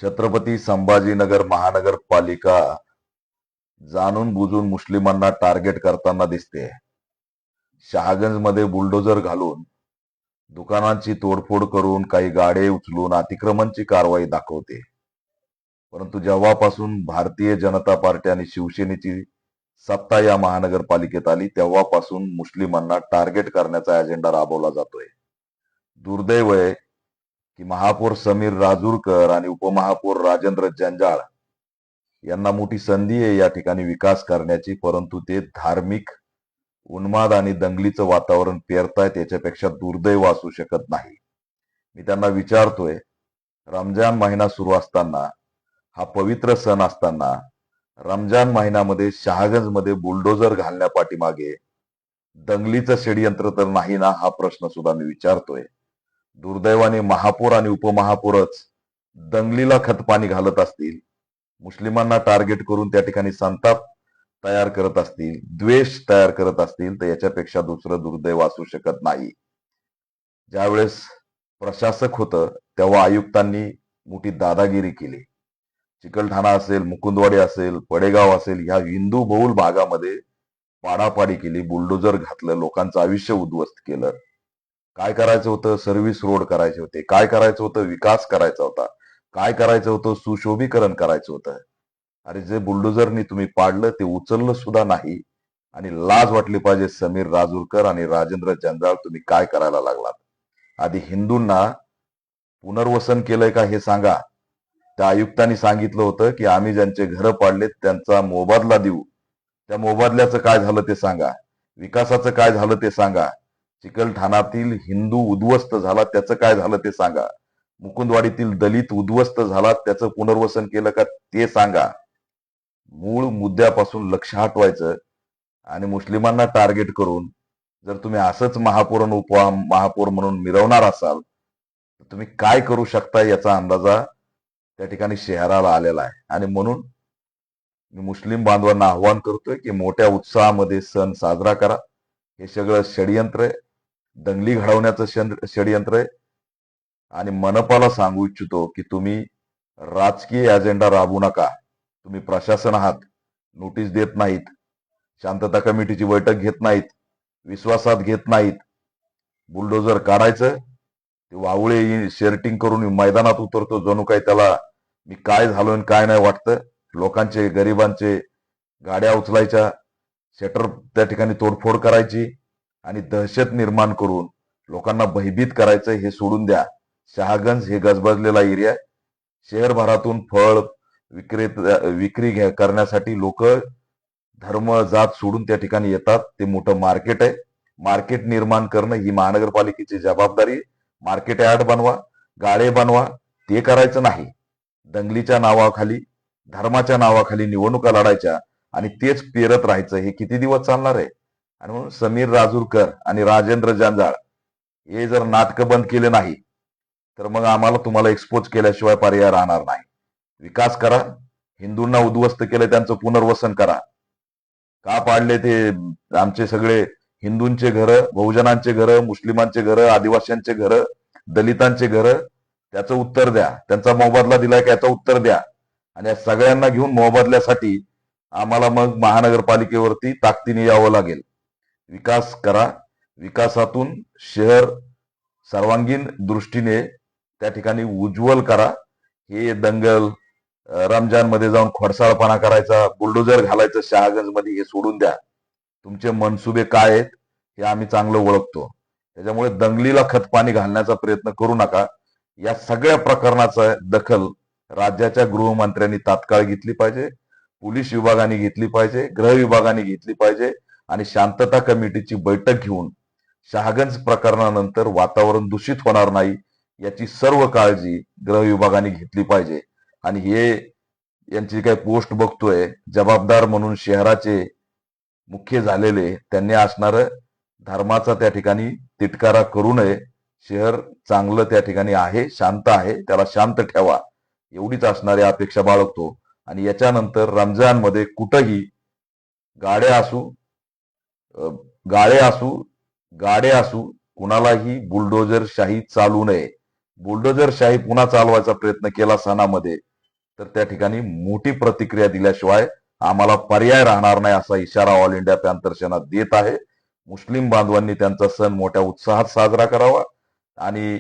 छत्रपती संभाजीनगर महानगरपालिका जाणून बुजून मुस्लिमांना टार्गेट करताना दिसते. शहागंजमध्ये बुलडोझर घालून दुकानांची तोडफोड करून काही गाडे उचलून अतिक्रमणची कारवाई दाखवते. परंतु जेव्हापासून भारतीय जनता पार्टी आणि शिवसेनेची सत्ता या महानगरपालिकेत आली तेव्हापासून मुस्लिमांना टार्गेट करण्याचा अजेंडा राबवला जातोय. दुर्दैव आहे की महापौर समीर राजूरकर आणि उपमहापौर राजेंद्र जंजाळ यांना मोठी संधी आहे या ठिकाणी विकास करण्याची, परंतु ते धार्मिक उन्माद आणि दंगलीचं वातावरण पेरतायत. याच्यापेक्षा दुर्दैव असू शकत नाही. मी त्यांना विचारतोय, रमजान महिना सुरू असताना, हा पवित्र सण असताना रमजान महिन्यामध्ये शहागंजमध्ये बुलडोझर घालण्यापाठीमागे दंगलीचं षडयंत्र तर नाही ना, हा प्रश्न सुद्धा मी विचारतोय. दुर्दैवाने महापौर आणि उपमहापौरच दंगलीला खतपाणी घालत असतील, मुस्लिमांना टार्गेट करून त्या ठिकाणी संताप तयार करत असतील, द्वेष तयार करत असतील, तर याच्यापेक्षा दुसरं दुर्दैव असू शकत नाही. ज्यावेळेस प्रशासक होतं तेव्हा आयुक्तांनी मोठी दादागिरी केली. चिकलठाणा असेल, मुकुंदवाडी असेल, पडेगाव असेल, ह्या हिंदू बहुल भागामध्ये पाडापाडी केली, बुलडोझर घातलं, लोकांचं आयुष्य उद्ध्वस्त केलं. काय करायचं होतं? सर्व्हिस रोड करायचे होते. काय करायचं होतं? विकास करायचा होता. काय करायचं होतं? सुशोभीकरण करायचं होतं. अरे जे बुलडोझरनी तुम्ही पाडलं ते उचललं सुद्धा नाही. आणि लाज वाटली पाहिजे समीर राजूरकर आणि राजेंद्र जंजाळ, तुम्ही काय करायला लागलात? आधी हिंदूंना पुनर्वसन केलंय का हे सांगा. त्या आयुक्तांनी सांगितलं होतं की आम्ही ज्यांचे घरं पाडलेत त्यांचा मोबदला देऊ. त्या मोबदल्याचं काय झालं ते सांगा. विकासाचं काय झालं ते सांगा. चिकलठाणातील हिंदू उद्ध्वस्त झाला त्याचं काय झालं ते सांगा. मुकुंदवाडीतील दलित उद्ध्वस्त झाला त्याचं पुनर्वसन केलं का ते सांगा. मूळ मुद्द्यापासून लक्ष हटवायचं आणि मुस्लिमांना टार्गेट करून जर तुम्ही असंच महापौर आणि उपमहापौर म्हणून मिरवणार असाल तर तुम्ही काय करू शकता याचा अंदाजा त्या ठिकाणी शहराला आलेला आहे. आणि म्हणून मी मुस्लिम बांधवांना आव्हान करतोय की मोठ्या उत्साहामध्ये सण साजरा करा. हे सगळं षडयंत्र आहे, दंगली घडवण्याचं षडयंत्र आहे. आणि मनपाला सांगू इच्छितो की तुम्ही राजकीय अजेंडा राबवू नका. तुम्ही प्रशासन आहात, नोटीस देत नाहीत, शांतता कमिटीची बैठक घेत नाहीत, विश्वासात घेत नाहीत. बुलडोझर काढायचं, ते वावळे शेअर्टिंग करून मैदानात उतरतो जणू काही त्याला मी काय झालो आणि काय नाही वाटतं. लोकांचे, गरिबांचे गाड्या उचलायच्या, शटर त्या ठिकाणी तोडफोड करायची आणि दहशत निर्माण करून लोकांना भयभीत करायचं, हे सोडून द्या. शहागंज हे गजबजलेला एरिया आहे. शहरभरातून फळ विक्री करण्यासाठी लोक धर्म जात सोडून त्या ठिकाणी येतात. ते मोठं मार्केट आहे. मार्केट निर्माण करणं ही महानगरपालिकेची जबाबदारी. मार्केट यार्ड बनवा, गाळे बनवा, ते करायचं नाही. दंगलीच्या नावाखाली, धर्माच्या नावाखाली निवडणुका लढायच्या आणि तेच पेरत राहायचं, हे किती दिवस चालणार आहे? आणि म्हणून समीर राजूरकर आणि राजेंद्र जंजाळ हे जर नाटकं बंद केले नाही तर मग आम्हाला तुम्हाला एक्सपोज केल्याशिवाय पर्याय राहणार नाही. विकास करा. हिंदूंना उद्ध्वस्त केलं त्यांचं पुनर्वसन करा. का पाडले ते आमचे सगळे हिंदूंचे घरं, बहुजनांचे घरं, मुस्लिमांचे घरं, आदिवासींचे घरं, दलितांचे घरं, त्याचं उत्तर द्या. त्यांचा मोबदला दिलाय का याचं उत्तर द्या. आणि या सगळ्यांना घेऊन मोबदल्यासाठी आम्हाला मग महानगरपालिकेवरती ताकदीने यावं लागेल. विकास करा. विकासातून शहर सर्वांगीण दृष्टीने त्या ठिकाणी उज्ज्वल करा. हे दंगल, रमजान मध्ये जाऊन खोडसाळपणा करायचा, बुलडोझर घालायचं शहागंज मध्ये, हे सोडून द्या. तुमचे मनसुबे काय आहेत हे आम्ही चांगलं ओळखतो. त्याच्यामुळे दंगलीला खतपाणी घालण्याचा प्रयत्न करू नका. या सगळ्या प्रकरणाचा दखल राज्याच्या गृहमंत्र्यांनी तात्काळ घेतली पाहिजे, पोलीस विभागाने घेतली पाहिजे, गृह विभागाने घेतली पाहिजे आणि शांतता कमिटीची बैठक घेऊन शहागंज प्रकरणानंतर वातावरण दूषित होणार नाही याची सर्व काळजी गृह विभागाने घेतली पाहिजे. आणि हे यांची काही पोस्ट बघतोय, जबाबदार म्हणून शहराचे मुख्य झालेले त्यांनी असणार धर्माचा त्या ठिकाणी तिटकारा करू नये. शहर चांगलं त्या ठिकाणी आहे, शांत आहे, त्याला शांत ठेवा, एवढीच असणारी अपेक्षा बाळगतो. आणि याच्यानंतर रमजान मध्ये कुठंही गाड्या असू, गाळे असू, गाडे असू, कुणालाही बुलडोझर शाही चालू नये. बुलडोझर शाही पुन्हा चालवायचा प्रयत्न केला सणामध्ये तर त्या ठिकाणी मोठी प्रतिक्रिया दिल्याशिवाय आम्हाला पर्याय राहणार नाही असा इशारा ऑल इंडिया पॅन्थर सेना देत आहे. मुस्लिम बांधवांनी त्यांचा सण मोठ्या उत्साहात साजरा करावा आणि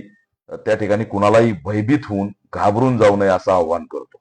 त्या ठिकाणी कुणालाही भयभीत होऊन घाबरून जाऊ नये असं आवाहन करतो.